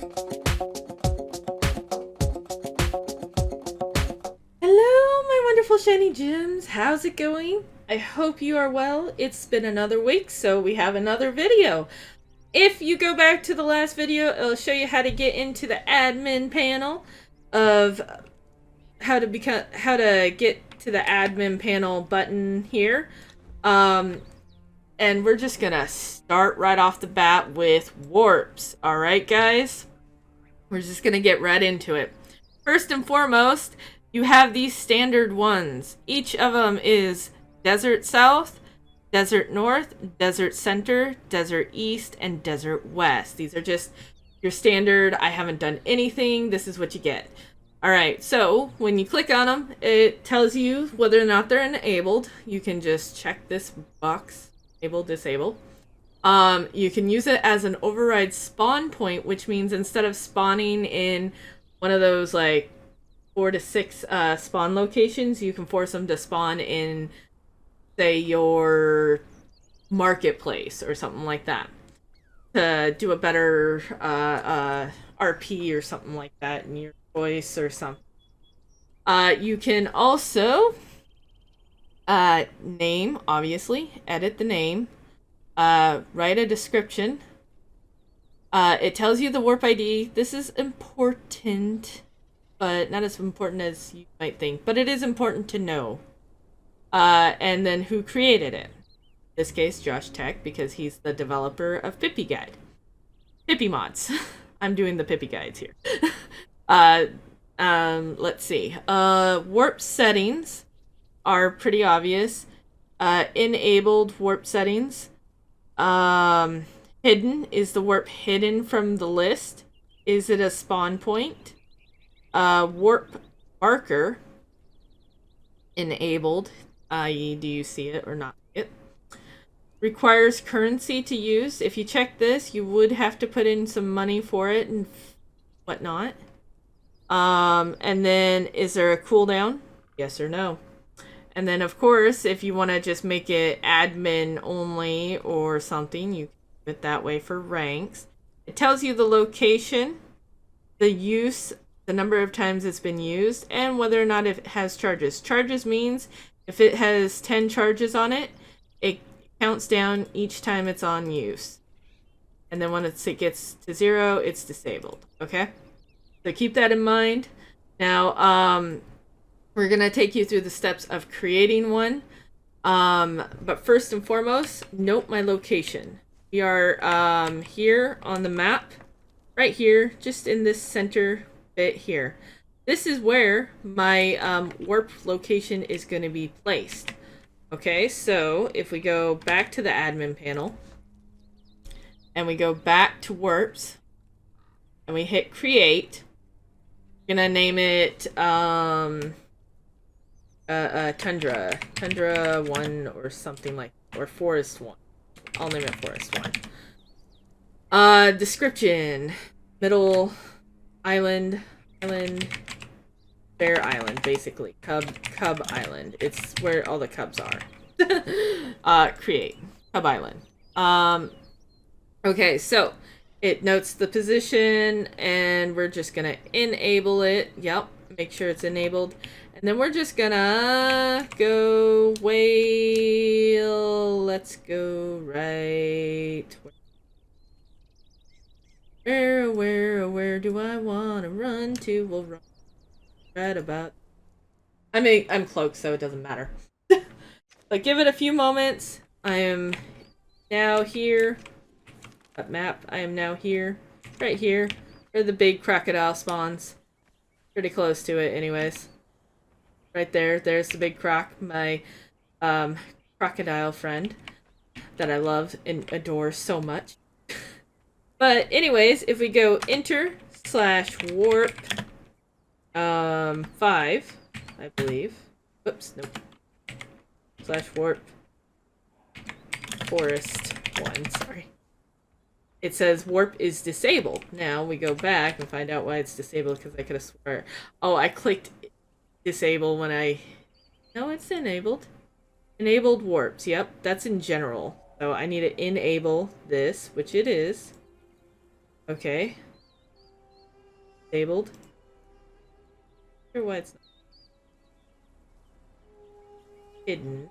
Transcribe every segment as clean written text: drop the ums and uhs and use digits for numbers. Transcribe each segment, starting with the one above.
Hello, my wonderful shiny gems. How's it going? I hope you are well. It's been another week, so we have another video. If you go back to the last video, it'll show you how to get into the admin panel of how to get to the admin panel button here. And we're just gonna start right off the bat with warps. All right, guys? We're just gonna get right into it. First and foremost, you have these standard ones. Each of them is Desert South, Desert North, Desert Center, Desert East, and Desert West. These are just your standard, I haven't done anything, this is what you get. Alright, so when you click on them, it tells you whether or not they're enabled. You can just check this box, enable, disable. You can use it as an override spawn point, which means instead of spawning in one of those like 4 to 6 spawn locations, you can force them to spawn in, say, your marketplace or something like that to do a better RP or something like that in your voice or something. You can also name, obviously, edit the name, write a description. It tells you the warp ID. This is important, but not as important as you might think. But it is important to know. And then who created it. In this case, Josh Tech, because he's the developer of Pippi Guide. Pippi Mods. I'm doing the Pippi Guides here. Let's see. Warp settings are pretty obvious. Enabled warp settings. Hidden, is the warp hidden from the list? Is it a spawn point? Warp marker enabled, i.e. do you see it or not see it? Requires currency to use. If you check this, you would have to put in some money for it and whatnot. And then is there a cooldown? Yes or no? And then of course, if you want to just make it admin only or something, you can do it that way for ranks. It tells you the location, the use, the number of times it's been used, and whether or not it has charges. Charges means if it has 10 charges on it, it counts down each time it's on use. And then when it gets to 0, it's disabled. Okay? So keep that in mind. Now, we're going to take you through the steps of creating one. But first and foremost, note my location. We are here on the map, right here, just in this center bit here. This is where my warp location is going to be placed. Okay, so if we go back to the admin panel and we go back to warps and we hit create, we're going to name it Tundra 1 or something like, or Forest 1. I'll name it Forest 1. Description, middle island, Bear Island, basically. Cub Island. It's where all the cubs are. Create. Cub Island. Okay, so it notes the position, and we're just gonna enable it. Yep, make sure it's enabled. And then we're just gonna go whale. Let's go right. Where do I want to run to? We'll run right about. I'm cloaked, so it doesn't matter. But give it a few moments. I am now here. That map. I am now here. Right here. Where the big crocodile spawns. Pretty close to it, anyways. Right there. There's the big croc. My crocodile friend. That I love and adore so much. But anyways, if we go enter/warp 5, I believe. Oops, nope. /warp forest 1, sorry. It says warp is disabled. Now we go back and find out why it's disabled, because I could have sworn. Oh, I clicked disable when I... No, it's enabled. Enabled warps, yep, that's in general. So I need to enable this, which it is. Okay. disabled. I wonder why it's not hidden.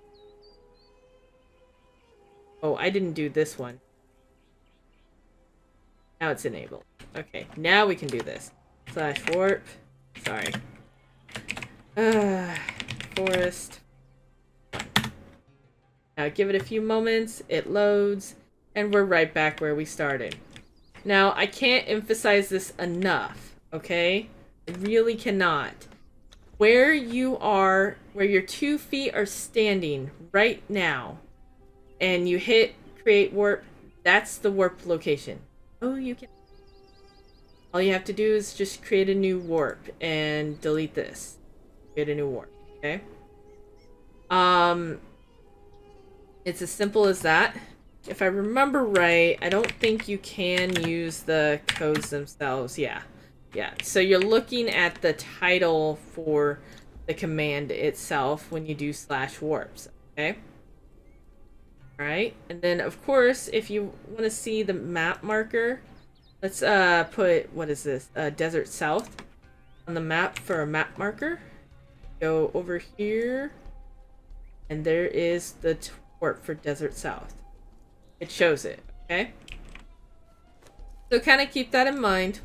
Oh, I didn't do this one. Now it's enabled. Okay, now we can do this. Slash warp. Sorry. Forest. Now give it a few moments, it loads, and we're right back where we started. Now, I can't emphasize this enough, okay? I really cannot. Where you are, where your 2 feet are standing right now, and you hit create warp, that's the warp location. Oh, you can. All you have to do is just create a new warp and delete this. Create a new warp, okay? It's as simple as that. If I remember right, I don't think you can use the codes themselves. Yeah. So you're looking at the title for the command itself when you do slash warps, okay? Alright, and then of course, if you want to see the map marker, let's put, what is this, Desert South on the map for a map marker. Go over here, and there is the warp for Desert South. It shows it, okay? So kind of keep that in mind.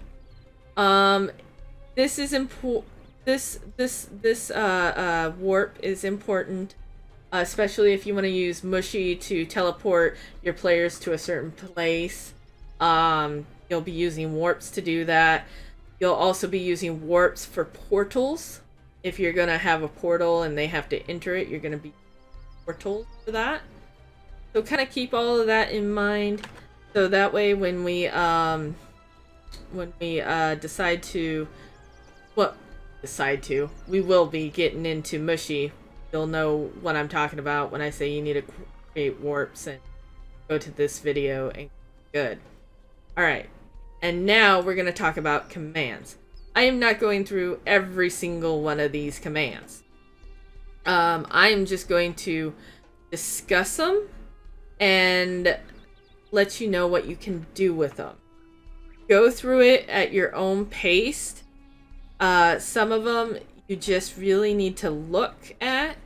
This is important. This warp is important, especially if you want to use Mushy to teleport your players to a certain place. You'll be using warps to do that. You'll also be using warps for portals. If you're gonna have a portal and they have to enter it, you're gonna be portals for that. So kind of keep all of that in mind, so that way when we decide to, we will be getting into Mushy. You'll know what I'm talking about when I say you need to create warps and go to this video and good. Alright, and now we're going to talk about commands. I am not going through every single one of these commands. I am just going to discuss them and let you know what you can do with them. Go through it at your own pace. Some of them you just really need to look at.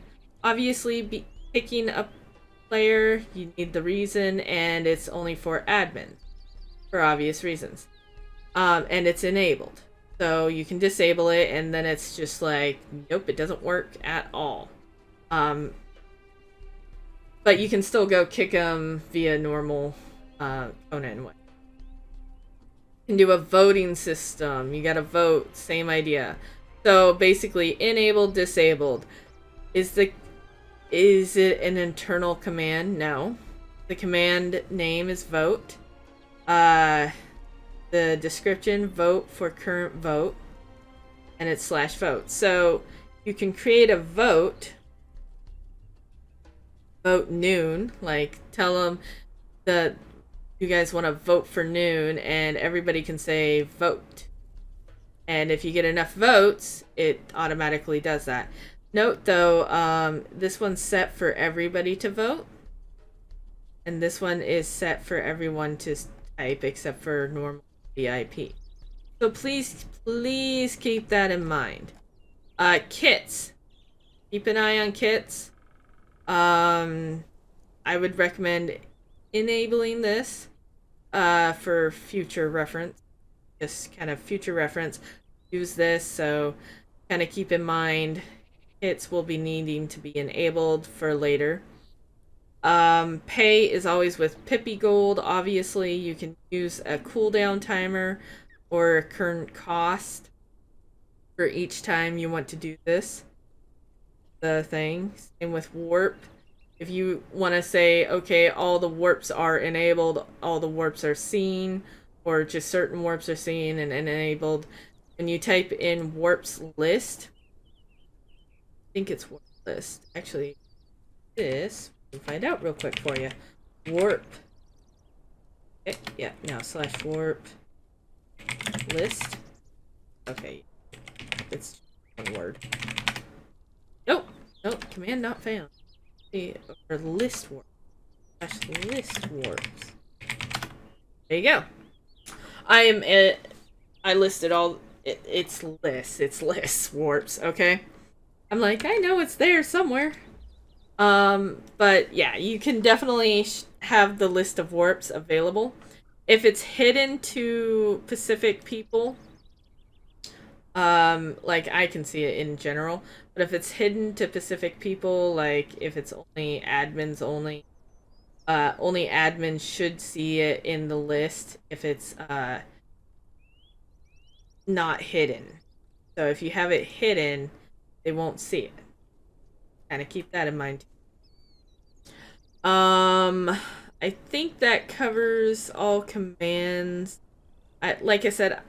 Obviously, picking a player, you need the reason, and it's only for admins, for obvious reasons. And it's enabled. So you can disable it, and then it's just like, nope, it doesn't work at all. But you can still go kick them via normal Conan way. You can do a voting system. You gotta vote. Same idea. So basically, enabled, disabled. Is it an internal command? No. The command name is vote. The description, vote for current vote. And it's /vote. So you can create a vote noon, like tell them that you guys want to vote for noon, and everybody can say vote. And if you get enough votes, it automatically does that. Note though, this one's set for everybody to vote, and this one is set for everyone to type except for normal VIP. So please keep that in mind. Kits. Keep an eye on kits. I would recommend enabling this for future reference. Just kind of future reference. Use this, so kind of keep in mind kits will be needing to be enabled for later. Pay is always with Pippi Gold. Obviously, you can use a cooldown timer or a current cost for each time you want to do this. The thing. Same with warp. If you want to say, okay, all the warps are enabled, all the warps are seen, or just certain warps are seen and enabled, when you type in warps list, I think it's warp list. Actually, this, we can find out real quick for you. Warp. Okay, yeah, now /warp list. Okay, it's one word. Nope, command not found. Or list warp. /list warps. There you go. I listed all it's lists. It's lists, warps, okay? I'm like, I know it's there somewhere. But yeah, you can definitely have the list of warps available. If it's hidden to Pacific people, like I can see it in general, but if it's hidden to Pacific people, like if it's only admins only, only admins should see it in the list if it's not hidden. So if you have it hidden, they won't see it. Kind of keep that in mind. I think that covers all commands. Like I said,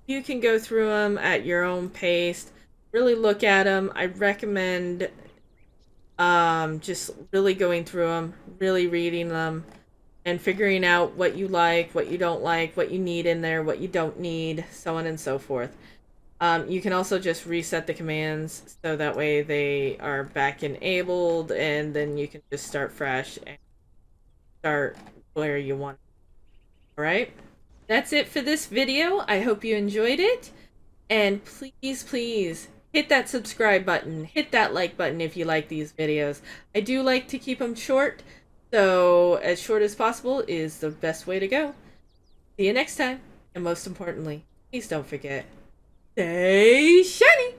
you can go through them at your own pace. Really look at them. I recommend just really going through them, really reading them, and figuring out what you like, what you don't like, what you need in there, what you don't need, so on and so forth. You can also just reset the commands so that way they are back enabled, and then you can just start fresh and start where you want. Alright? That's it for this video. I hope you enjoyed it. And please, please, hit that subscribe button. Hit that like button if you like these videos. I do like to keep them short, so as short as possible is the best way to go. See you next time. And most importantly, please don't forget, stay shiny!